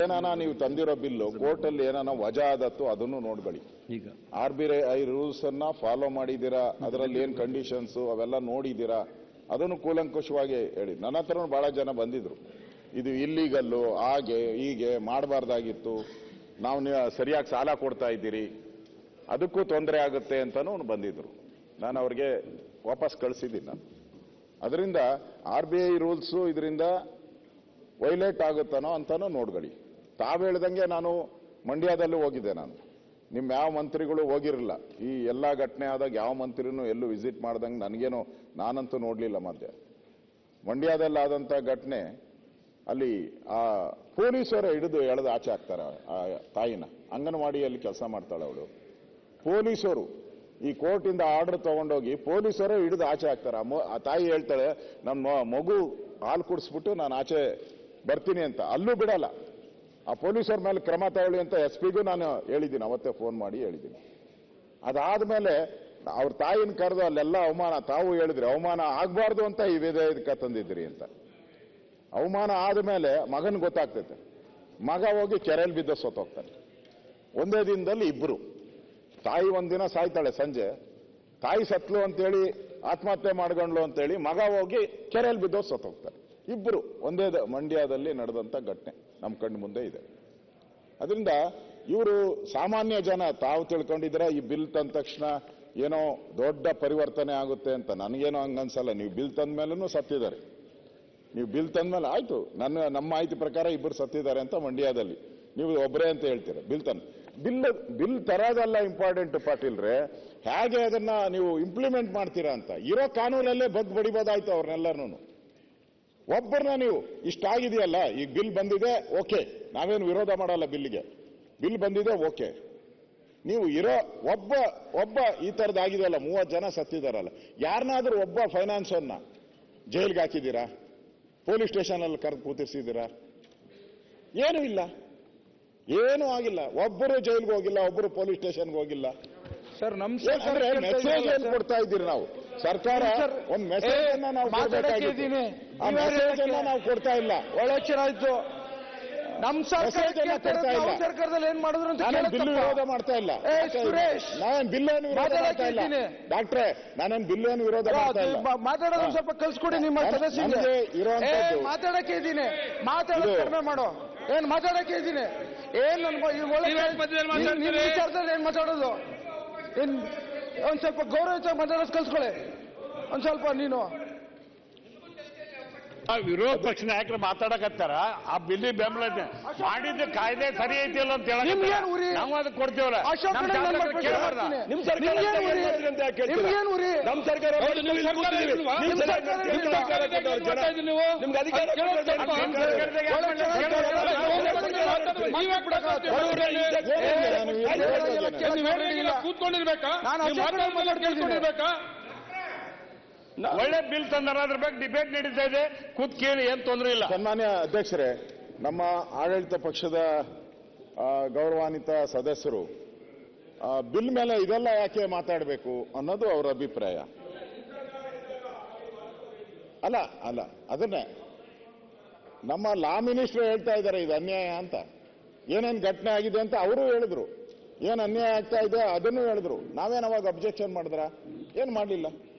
ಏನಾನ ನೀವು ತಂದಿರೋ ಬಿಲ್ಲು ಕೋರ್ಟಲ್ಲಿ ಏನಾನ ವಜಾ ಆದತ್ತು ಅದನ್ನು ನೋಡ್ಕೊಳ್ಳಿ. ಈಗ RBI ರೂಲ್ಸ್ ಅನ್ನ ಫಾಲೋ ಮಾಡಿದ್ದೀರಾ, ಅದರಲ್ಲಿ ಏನ್ ಕಂಡೀಷನ್ಸ್ ಅವೆಲ್ಲ ನೋಡಿದ್ದೀರಾ, ಅದನ್ನು ಕೂಲಂಕುಷವಾಗಿ ಹೇಳಿ. ನನ್ನ ಹತ್ರನೂ ಬಹಳ ಜನ ಬಂದಿದ್ರು, ಇದು ಇಲ್ಲೀಗಲ್ಲು, ಹಾಗೆ ಹೀಗೆ ಮಾಡಬಾರ್ದಾಗಿತ್ತು, ನಾವು ಸರಿಯಾಗಿ ಸಾಲ ಕೊಡ್ತಾ ಇದ್ದೀರಿ, ಅದಕ್ಕೂ ತೊಂದರೆ ಆಗುತ್ತೆ ಅಂತಾನು ಬಂದಿದ್ರು. ನಾನು ಅವ್ರಿಗೆ ವಾಪಸ್ ಕಳಿಸಿದ್ದೀನಿ. ನಾನು ಅದರಿಂದ RBI ರೂಲ್ಸು ಇದರಿಂದ ವೈಲೇಟ್ ಆಗುತ್ತಾನೋ ಅಂತಾನೂ ನೋಡ್ಕೊಳ್ಳಿ. ತಾವು ಹೇಳ್ದಂಗೆ ನಾನು ಮಂಡ್ಯದಲ್ಲೂ ಹೋಗಿದ್ದೆ. ನಾನು ನಿಮ್ಮ ಯಾವ ಮಂತ್ರಿಗಳು ಹೋಗಿರಲಿಲ್ಲ. ಈ ಎಲ್ಲ ಘಟನೆ ಆದಾಗ ಯಾವ ಮಂತ್ರಿನೂ ಎಲ್ಲೂ ವಿಸಿಟ್ ಮಾಡ್ದಂಗೆ ನನಗೇನು, ನಾನಂತೂ ನೋಡಲಿಲ್ಲ. ಮಧ್ಯೆ ಮಂಡ್ಯದಲ್ಲಾದಂಥ ಘಟನೆ ಅಲ್ಲಿ ಆ ಪೊಲೀಸರೇ ಹಿಡಿದು ಎಳೆದು ಆಚೆ ಹಾಕ್ತಾರೆ ಆ ತಾಯಿನ. ಅಂಗನವಾಡಿಯಲ್ಲಿ ಕೆಲಸ ಮಾಡ್ತಾಳೆ ಅವಳು. ಪೊಲೀಸರು ಈ ಕೋರ್ಟಿಂದ ಆರ್ಡರ್ ತಗೊಂಡೋಗಿ ಪೊಲೀಸರೇ ಹಿಡಿದು ಆಚೆ ಹಾಕ್ತಾರೆ. ಆ ತಾಯಿ ಹೇಳ್ತಾಳೆ, ನಮ್ಮ ಮಗು ಹಾಲು ಕುಡಿಸ್ಬಿಟ್ಟು ನಾನು ಆಚೆ ಬರ್ತೀನಿ ಅಂತ. ಅಲ್ಲೂ ಬಿಡಲ್ಲ. ಆ ಪೊಲೀಸರ ಮೇಲೆ ಕ್ರಮ ತಗೊಳ್ಳಿ ಅಂತ SP ಗೂ ನಾನು ಹೇಳಿದ್ದೀನಿ, ಅವತ್ತೇ ಫೋನ್ ಮಾಡಿ ಹೇಳಿದ್ದೀನಿ. ಅದಾದ್ಮೇಲೆ ಅವ್ರ ತಾಯಿನ ಕರೆದು ಅಲ್ಲೆಲ್ಲ ಅವಮಾನ, ತಾವು ಹೇಳಿದ್ರಿ ಅವಮಾನ ಆಗಬಾರ್ದು ಅಂತ ಈ ವಿಧೇಯಕ ತಂದಿದ್ರಿ ಅಂತ. ಅವಮಾನ ಆದ್ಮೇಲೆ ಮಗನ್ ಗೊತ್ತಾಗ್ತೈತೆ. ಮಗ ಹೋಗಿ ಕೆರೆಯಲ್ಲಿ ಬಿದ್ದ ಸೋತೋಗ್ತಾನೆ. ಒಂದೇ ದಿನದಲ್ಲಿ ಇಬ್ರು. ತಾಯಿ ಒಂದಿನ ಸಾಯ್ತಾಳೆ ಸಂಜೆ, ತಾಯಿ ಸತ್ಲು ಅಂತೇಳಿ ಆತ್ಮಹತ್ಯೆ ಮಾಡ್ಕೊಂಡ್ಲು ಅಂತೇಳಿ ಮಗ ಹೋಗಿ ಕೆರೆಯಲ್ಲಿ ಬಿದ್ದೋ ಸತ್ತೋಗ್ತಾರೆ. ಇಬ್ರು ಒಂದೇ ಮಂಡ್ಯದಲ್ಲಿ ನಡೆದಂತ ಘಟನೆ ನಮ್ಮ ಕಣ್ಣು ಮುಂದೆ ಇದೆ. ಅದರಿಂದ ಇವರು ಸಾಮಾನ್ಯ ಜನ ತಾವು ತಿಳ್ಕೊಂಡಿದ್ರೆ ಈ ಬಿಲ್ ತಂದ ತಕ್ಷಣ ಏನೋ ದೊಡ್ಡ ಪರಿವರ್ತನೆ ಆಗುತ್ತೆ ಅಂತ. ನನಗೇನೋ ಹಂಗನ್ಸಲ್ಲ. ನೀವು ಬಿಲ್ ತಂದ ಮೇಲೂ ಸತ್ತಿದ್ದಾರೆ. ನೀವು ಬಿಲ್ ತಂದ ಮೇಲೆ ಆಯ್ತು, ನಮ್ಮ ಮಾಹಿತಿ ಪ್ರಕಾರ ಇಬ್ಬರು ಸತ್ತಿದ್ದಾರೆ ಅಂತ ಮಂಡ್ಯದಲ್ಲಿ. ನೀವು ಒಬ್ಬರೇ ಅಂತ ಹೇಳ್ತೀರ. ಬಿಲ್ ತರೋದಲ್ಲ ಇಂಪಾರ್ಟೆಂಟ್ ಪಾಟೀಲ್ರೆ, ಹೇಗೆ ಅದನ್ನ ನೀವು ಇಂಪ್ಲಿಮೆಂಟ್ ಮಾಡ್ತೀರಾ ಅಂತ. ಇರೋ ಕಾನೂನಲ್ಲೇ ಬಡಿಬೋದಾಯ್ತು ಅವ್ರನ್ನೆಲ್ಲರೂ. ಒಬ್ಬರನ್ನ ನೀವು ಇಷ್ಟಾಗಿದೆಯಲ್ಲ, ಈಗ ಬಿಲ್ ಬಂದಿದೆ, ಓಕೆ, ನಾವೇನು ವಿರೋಧ ಮಾಡಲ್ಲ ಬಿಲ್ಗೆ. ಬಿಲ್ ಬಂದಿದೆ, ಓಕೆ. ನೀವು ಇರೋ ಒಬ್ಬ ಈ ತರದಾಗಿದೆಯಲ್ಲ, 30 ಜನ ಸತ್ತಿದಾರಲ್ಲ, ಯಾರನ್ನಾದ್ರೂ ಒಬ್ಬ ಫೈನಾನ್ಸರ್ನ ಜೈಲ್ಗೆ ಹಾಕಿದ್ದೀರಾ? ಪೊಲೀಸ್ ಸ್ಟೇಷನ್ ಅಲ್ಲಿ ಕರೆದು ಕೂತಿರ್ಸಿದ್ದೀರಾ? ಏನೂ ಇಲ್ಲ, ಏನೂ ಆಗಿಲ್ಲ. ಒಬ್ಬರು ಜೈಲ್ಗೆ ಹೋಗಿಲ್ಲ, ಒಬ್ಬರು ಪೊಲೀಸ್ ಸ್ಟೇಷನ್ಗೆ ಹೋಗಿಲ್ಲ. ಸರ್, ಮೆಸೇಜ್ ಏನ್ ಕೊಡ್ತಾ ಇದ್ದೀರಿ ನಾವು? ಸರ್ಕಾರ ಒಂದು ಮೆಸೇಜ್ ಅನ್ನ ನಾವು ಕೊಡ್ಬೇಕಾಗಿದ್ದೀನಿ. ಆ ಮೆಸೇಜ್ ಅನ್ನ ನಾವು ಕೊಡ್ತಾ ಇಲ್ಲ. ಒಳ್ಳೆ ಆಯ್ತು. ನಮ್ಮ ಸರ್ಕಾರದಲ್ಲಿ ಏನ್ ಮಾಡಿದ್ರು ಅಂತ ಬಿಲ್ ವಿರೋಧ ಮಾಡ್ತಾ ಇಲ್ಲ. ನಾನೇನ್ ಬಿಲ್ ಏನು ವಿರೋಧ ಮಾಡ್ತಾ ಇಲ್ಲ ಡಾಕ್ಟ್ರೆ, ನಾನೇನ್ ಬಿಲ್ ಏನು ವಿರೋಧ ಮಾಡ್ತಾ ಇಲ್ಲ. ಮಾತಾಡೋದು ಸ್ವಲ್ಪ ಕಲ್ಸ್ಕೊಡಿ ನಿಮ್ಮ ಸದಸ್ಯರಿಗೆ. ಮಾತಾಡಕ್ಕೆ ಇದ್ದೀನಿ, ಮಾತಾಡೋದು ಕಡಿಮೆ ಮಾಡೋ. ಏನ್ ಮಾತಾಡಕ್ಕೆ ಇದ್ದೀನಿ? ಏನ್ ವಿಚಾರದಲ್ಲಿ ಏನ್ ಮಾತಾಡೋದು? ಏನ್ ಒಂದ್ ಸ್ವಲ್ಪ ಗೌರವ ಮಾತಾಡೋದು ಕಲ್ಸ್ಕೊಳ್ಳಿ. ಒಂದ್ ಸ್ವಲ್ಪ ನೀನು ವಿರೋಧ ಪಕ್ಷ ನಾಯಕರು ಮಾತಾಡಕತ್ತಾರ. ಆ ಬಿಲ್ಲಿ ಬೆಂಬಲ ಮಾಡಿದ್ದ ಕಾಯ್ದೆ ಸರಿ ಐತಿಲ್ಲ ಅಂತ ಹೇಳಿ ನಾವು ಅದಕ್ಕೆ ಕೊಡ್ತೇವಲ್ಲ. ನಿಮ್ ಸರ್ಕಾರ ಕೂತ್ಕೊಂಡಿರ್ಬೇಕಾ? ಒಳ್ಳೆ ಬಿಲ್ ತಂದಾರ, ಅದ್ರ ಬಗ್ಗೆ ಡಿಬೇಟ್ ನಡೀತಾ ಇದೆ, ಕೂತ್ ಕೇಳಿ, ಏನ್ ತೊಂದರೆ ಇಲ್ಲ. ಸನ್ಮಾನ್ಯ ಅಧ್ಯಕ್ಷರೇ, ನಮ್ಮ ಆಡಳಿತ ಪಕ್ಷದ ಗೌರವಾನ್ವಿತ ಸದಸ್ಯರು ಬಿಲ್ ಮೇಲೆ ಇದೆಲ್ಲ ಯಾಕೆ ಮಾತಾಡಬೇಕು ಅನ್ನೋದು ಅವರ ಅಭಿಪ್ರಾಯ. ಅಲ್ಲ ಅದನ್ನೇ ನಮ್ಮ ಲಾ ಮಿನಿಸ್ಟರ್ ಹೇಳ್ತಾ ಇದ್ದಾರೆ, ಇದು ಅನ್ಯಾಯ ಅಂತ. ಏನೇನು ಘಟನೆ ಆಗಿದೆ ಅಂತ ಅವರು ಹೇಳಿದ್ರು, ಏನ್ ಅನ್ಯಾಯ ಆಗ್ತಾ ಇದೆ ಅದನ್ನು ಹೇಳಿದ್ರು. ನಾವೇನು ಅವಾಗ ಅಬ್ಜೆಕ್ಷನ್ ಮಾಡಿದ್ರ? ಏನ್ ಮಾಡಲಿಲ್ಲ.